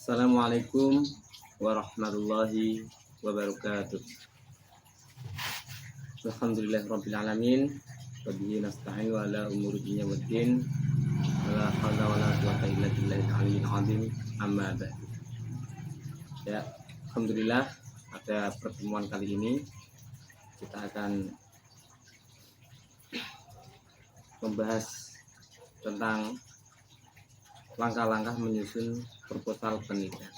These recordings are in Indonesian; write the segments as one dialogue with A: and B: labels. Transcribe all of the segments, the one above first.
A: Assalamualaikum warahmatullahi wabarakatuh. Alhamdulillahirrabbilalamin. Wabihi nasta'in wa ala umuri dunya waddin. Wala hawla wala quwwata illa billahil aliyyil azim. Amma ba'du. Ya, alhamdulillah pada pertemuan kali ini kita akan membahas tentang langkah-langkah menyusun proposal penelitian.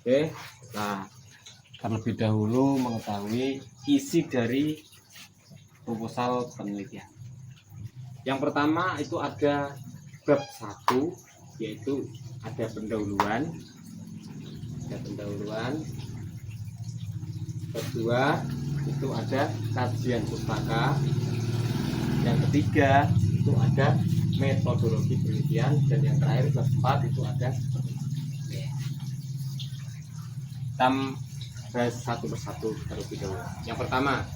A: Oke, nah terlebih dahulu mengetahui isi dari proposal penelitian. Yang pertama itu ada bab 1, yaitu ada pendahuluan. Kedua itu ada kajian pustaka. Yang ketiga itu ada metodologi penelitian, dan yang terakhir keempat itu ada kita bahas satu persatu terlebih dahulu. Yang pertama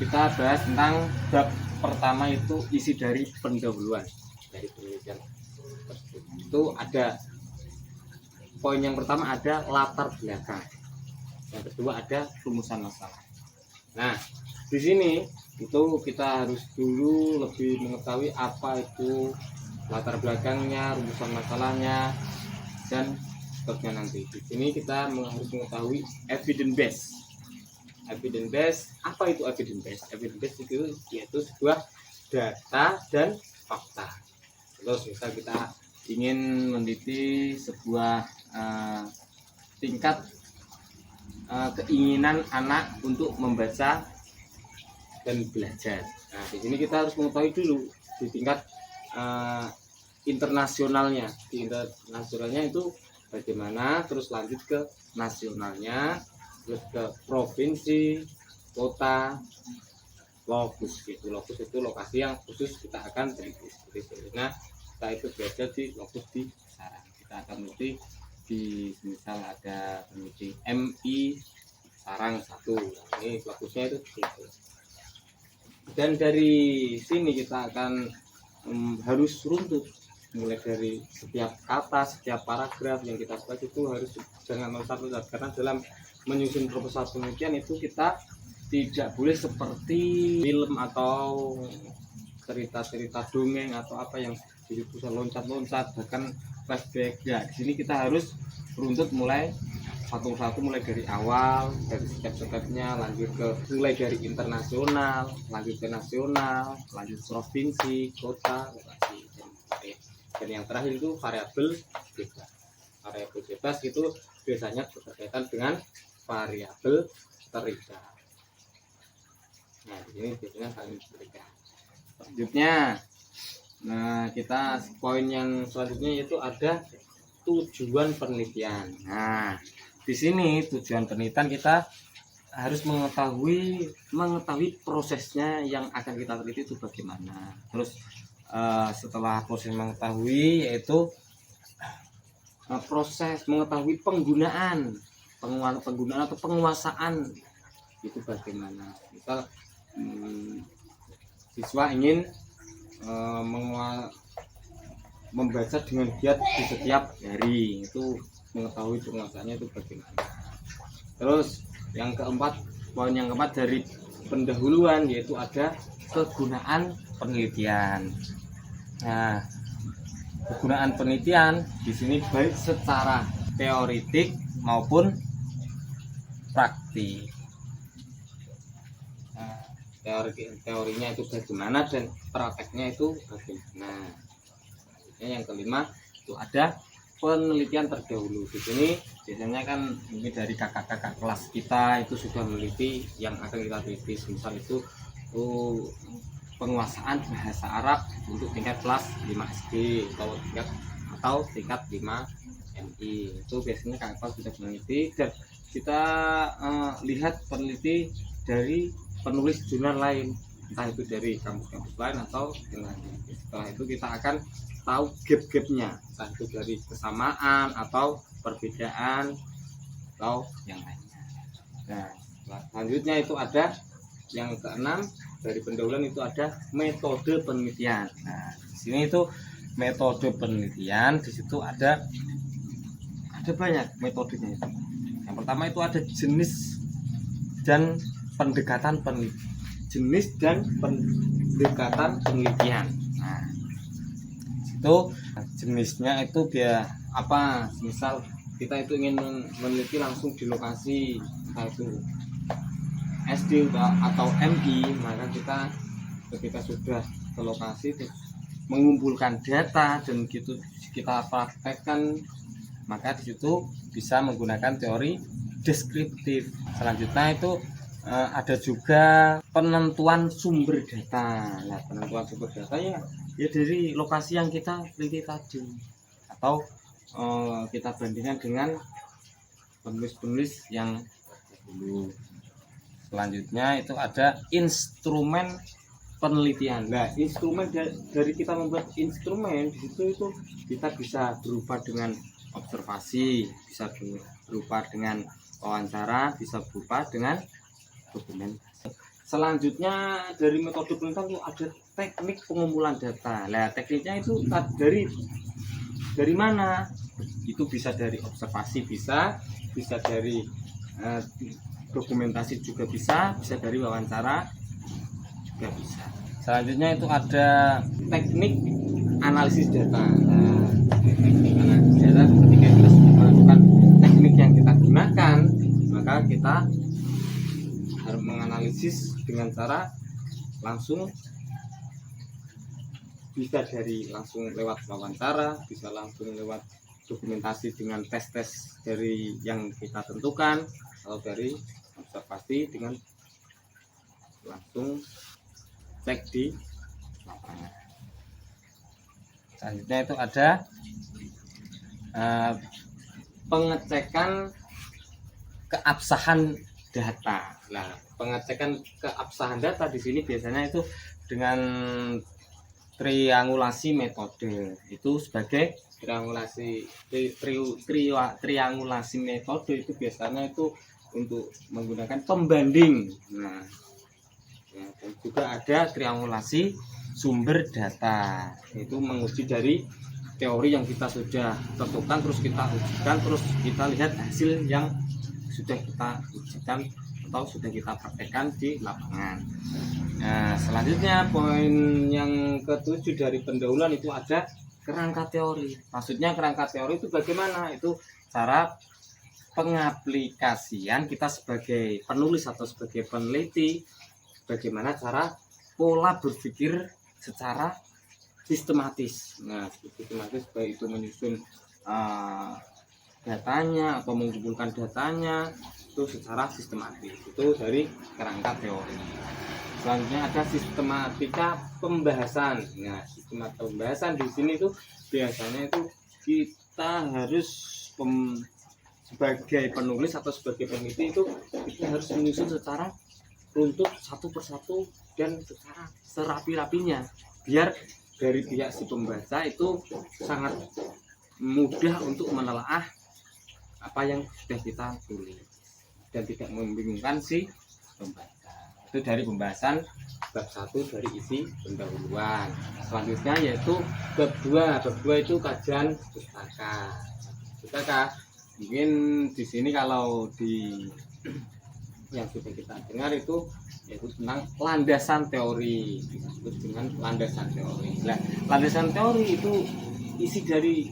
A: kita bahas tentang bab pertama, itu isi dari pendahuluan dari penelitian. Itu ada poin yang pertama ada latar belakang, yang kedua ada rumusan masalah. Nah di sini itu kita harus dulu lebih mengetahui apa itu latar belakangnya, rumusan masalahnya, dan seterusnya nanti. Di sini kita harus mengetahui evidence base. Evidence base, apa itu evidence base? Evidence base itu yaitu sebuah data dan fakta. Terus misal kita ingin meneliti sebuah tingkat keinginan anak untuk membaca dan belajar. Nah, di sini kita harus mengetahui dulu di tingkat internasionalnya. Di internasionalnya itu bagaimana, terus lanjut ke nasionalnya, terus ke provinsi, kota, lokus. Gitu. Lokus itu lokasi yang khusus kita akan teliti. Nah, kita itu berada di lokus di Sarang. Kita akan meneliti di misal ada peneliti MI Sarang 1. Ini lokusnya itu gitu. Dan dari sini kita akan harus runtut, mulai dari setiap kata, setiap paragraf yang kita buat itu harus jangan loncat-loncat, karena dalam menyusun proposal penelitian itu kita tidak boleh seperti film atau cerita-cerita dongeng atau apa yang bisa loncat-loncat bahkan flashback. Ya, di sini kita harus runtut mulai satu-satu, mulai dari awal, dari step-stepnya, lanjut ke mulai dari internasional, lanjut ke nasional, lanjut provinsi, kota, lokasi, dan yang terakhir itu variabel bebas. Variabel bebas itu biasanya berkaitan dengan variabel terikat. Nah, di sini biasanya saling terikat. Selanjutnya, nah kita poin yang selanjutnya yaitu ada tujuan penelitian. Nah, di sini tujuan penelitian kita harus mengetahui prosesnya yang akan kita teliti itu bagaimana. Terus setelah proses mengetahui, yaitu proses mengetahui penggunaan atau penguasaan itu bagaimana. Misal siswa ingin membaca dengan giat di setiap hari, itu mengetahui penguasaannya itu bagaimana. Terus yang keempat, poin yang keempat dari pendahuluan, yaitu ada kegunaan penelitian. Nah, kegunaan penelitian di sini baik secara teoritik maupun praktik. Nah, teorinya itu bagaimana dan prakteknya itu bagaimana. Yang kelima itu ada penelitian terdahulu. Di sini biasanya kan mungkin dari kakak-kakak kelas kita itu sudah meneliti yang akan kita teliti. Misal itu penguasaan bahasa Arab untuk tingkat kelas 5 SD atau tingkat 5 MI. Itu biasanya kakak kelas sudah meneliti, dan kita lihat peneliti dari penulis jurnal lain, entah itu dari kampus-kampus lain atau yang lain. Setelah itu kita akan tahu gap-gapnya, entah itu dari kesamaan atau perbedaan atau yang lainnya. Nah, selanjutnya itu ada yang keenam dari pendahuluan, itu ada metode penelitian. Nah, di sini itu metode penelitian, di situ ada ada banyak metodenya itu. Yang pertama itu ada jenis dan pendekatan penelitian. Nah, itu jenisnya itu biar apa? Misal kita itu ingin meneliti langsung di lokasi, entah itu SD atau MI, maka kita ketika sudah ke lokasi terus mengumpulkan data dan gitu kita praktekkan, maka di situ bisa menggunakan teori deskriptif. Selanjutnya itu ada juga penentuan sumber data. Nah, penentuan sumber data ya dari lokasi yang kita teliti tadi, atau kita bandingkan dengan penulis-penulis yang dulu. Selanjutnya itu ada instrumen penelitian. Nah, instrumen dari kita membuat instrumen di situ itu kita bisa berupa dengan observasi, bisa berupa dengan wawancara, bisa berupa dengan dokumen. Selanjutnya dari metode penelitian itu ada teknik pengumpulan data. Nah, tekniknya itu dari mana? Itu bisa dari observasi, bisa dari dokumentasi juga bisa dari wawancara juga bisa. Selanjutnya itu ada teknik analisis data. Nah, teknik analisis data ketika kita melakukan teknik yang kita gunakan, maka kita harus menganalisis dengan cara langsung, bisa dari langsung lewat wawancara, bisa langsung lewat dokumentasi dengan tes-tes dari yang kita tentukan, atau dari observasi dengan langsung cek di lapangan. Selanjutnya itu ada pengecekan keabsahan data. Nah, pengecekan keabsahan data di sini biasanya itu dengan triangulasi metode. Itu sebagai triangulasi metode itu biasanya itu untuk menggunakan pembanding. Nah, ya, dan juga ada triangulasi sumber data. Itu menguji dari teori yang kita sudah tentukan, terus kita ujikan, terus kita lihat hasil yang sudah kita ujikan atau sudah kita praktekkan di lapangan. Nah, selanjutnya poin yang ketujuh dari pendahuluan itu ada kerangka teori. Maksudnya kerangka teori itu bagaimana? Itu cara pengaplikasian kita sebagai penulis atau sebagai peneliti, bagaimana cara pola berpikir secara sistematis. Nah, sistematis baik itu menyusun datanya atau mengumpulkan datanya itu secara sistematis. Itu dari kerangka teori. Selanjutnya ada sistematika pembahasan. Nah, sistematika pembahasan di sini itu biasanya itu kita harus sebagai penulis atau sebagai peneliti itu kita harus menyusun secara runtut satu persatu dan secara serapi-rapinya, biar dari pihak si pembaca itu sangat mudah untuk menelaah apa yang sudah kita tulis dan tidak membingungkan si pembaca. Itu dari pembahasan bab 1 dari isi pendahuluan. Selanjutnya yaitu bab 2. Bab 2 itu kajian pustaka. Mungkin di sini kalau di yang sudah kita dengar itu yaitu tentang landasan teori, disebut dengan landasan teori. Nah, landasan teori itu isi dari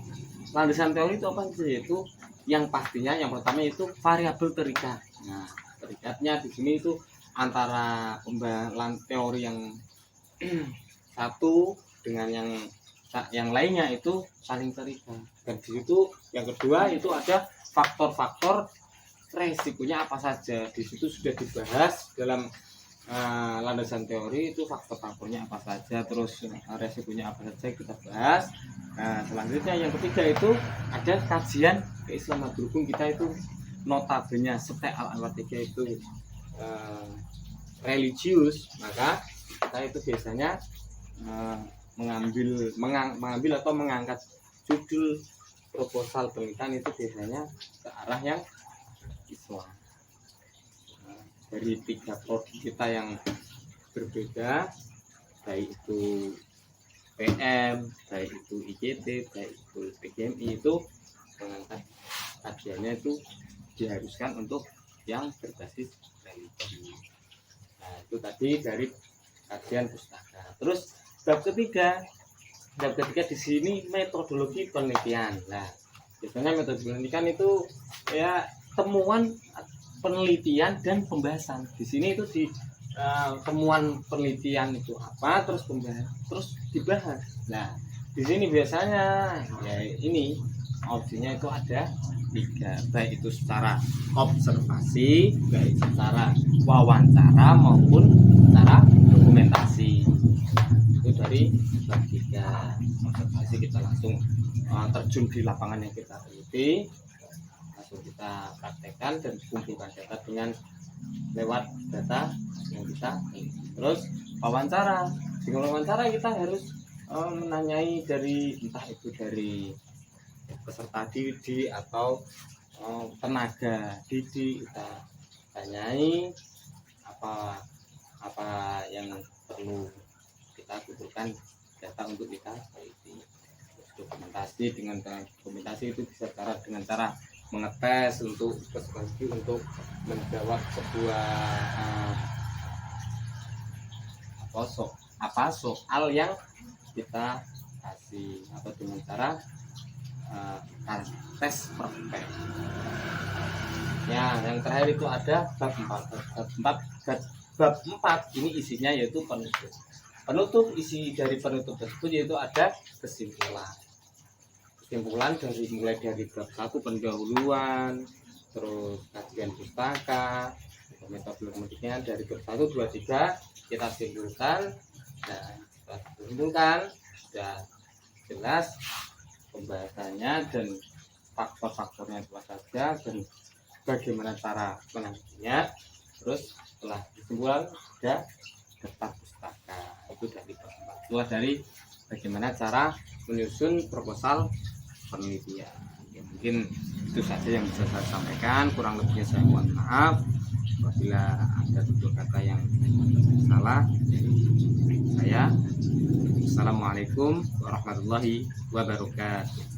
A: landasan teori itu apa? Yaitu yang pastinya yang pertama itu variabel terikat. Nah, terikatnya di sini itu antara pembahasan teori yang satu dengan yang lainnya itu saling terikat. Dan di situ yang kedua itu ada faktor-faktor resikonya apa saja. Di situ sudah dibahas dalam landasan teori itu faktor-faktornya apa saja, terus resikonya apa saja kita bahas. Nah, selanjutnya yang ketiga itu ada kajian keislaman. Berhubung kita itu notabene sekte Al-Anwar 3 itu religius, maka kita itu biasanya mengambil atau mengangkat judul proposal penelitian itu biasanya ke arah yang Islam. Dari 3 prodi kita yang berbeda, baik itu PM, baik itu ICT, baik itu PGMI, itu mengangkat kajiannya itu diharuskan untuk yang berbasis religi. Nah, itu tadi dari kajian pustaka. Terus bab ketiga di sini metodologi penelitian. Nah, biasanya metode penelitian itu ya temuan penelitian dan pembahasan. Di sini itu di temuan penelitian itu apa, terus dibahas. Nah, di sini biasanya ya ini opsinya itu ada 3, baik itu secara observasi, baik secara wawancara maupun secara dokumentasi. Itu dari bab 3 observasi, kita langsung terjun di lapangan yang kita teliti, langsung kita praktekkan dan kumpulkan data dengan lewat data yang kita teliti. Terus wawancara, dengan wawancara kita harus menanyai dari entah itu dari peserta didik atau tenaga didik, kita tanyai apa yang perlu kita kumpulkan data untuk kita teliti. Dokumentasi, dengan dokumentasi itu bisa dengan cara mengetes untuk menjawab sebuah soal yang kita kasih, atau dengan cara tes praktek. Ya, yang terakhir itu ada bab 4 ini isinya yaitu penutup. Isi dari penutup tersebut yaitu ada kesimpulan mulai dari bab 1 pendahuluan, terus kajian pustaka, metodologinya dari bab 1, 2, 3 kita simpulkan. Dan setelah disimpulkan sudah jelas pembahasannya dan faktor-faktornya apa saja dan bagaimana cara menanggapinya. Terus setelah disimpulkan ada daftar pustaka, itu dari bab 4. Itulah dari bagaimana cara menyusun proposal penelitian. Ya, mungkin itu saja yang bisa saya sampaikan, kurang lebihnya saya mohon maaf apabila ada tutur kata yang salah dari saya. Assalamualaikum warahmatullahi wabarakatuh.